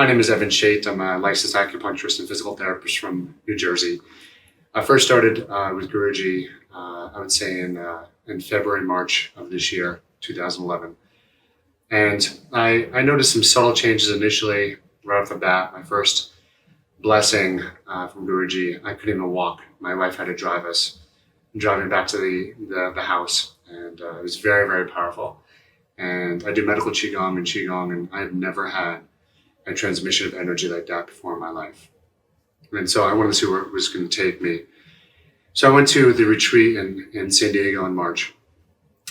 My name is Evan Shate. I'm a licensed acupuncturist and physical therapist from New Jersey. I first started with Guruji, I would say in February, March of this year, 2011. And I noticed some subtle changes initially right off the bat. My first blessing from Guruji, I couldn't even walk. My wife had to drive us, driving back to the house. And it was very, very powerful. And I do medical Qigong, and I've never had a transmission of energy like that before in my life. And so I wanted to see where it was going to take me. So I went to the retreat in San Diego in March.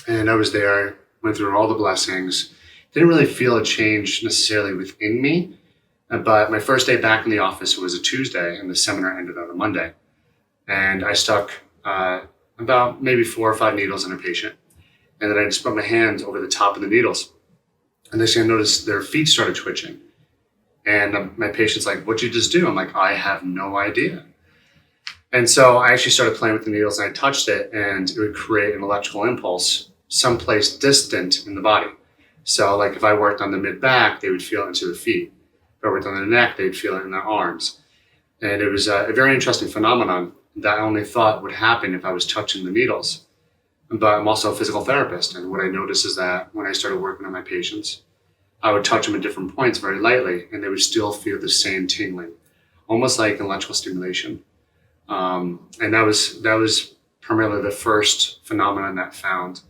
And I was there, went through all the blessings. Didn't really feel a change necessarily within me. But my first day back in the office was a Tuesday, and the seminar ended on a Monday. And I stuck about maybe 4 or 5 needles in a patient. And then I just put my hands over the top of the needles. And I noticed their feet started twitching. And my patient's like, "What'd you just do?" I'm like, "I have no idea." And so I actually started playing with the needles, and I touched it, and it would create an electrical impulse someplace distant in the body. So like if I worked on the mid-back, they would feel it into the feet. If I worked on the neck, they'd feel it in their arms. And it was a very interesting phenomenon that I only thought would happen if I was touching the needles. But I'm also a physical therapist, and what I noticed is that when I started working on my patients, I would touch them at different points very lightly, and they would still feel the same tingling, almost like electrical stimulation. And that was primarily the first phenomenon that I found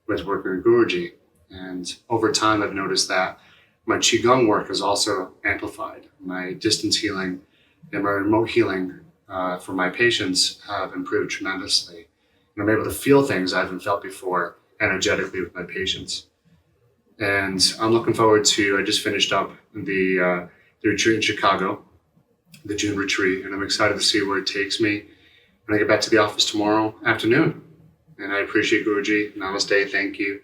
with working with Guruji. And over time, I've noticed that my Qigong work is also amplified. My distance healing and my remote healing for my patients have improved tremendously. And I'm able to feel things I haven't felt before energetically with my patients. And I'm looking forward to, I just finished up the retreat in Chicago, the June retreat, and I'm excited to see where it takes me when I get back to the office tomorrow afternoon. And I appreciate Guruji. Namaste. Thank you.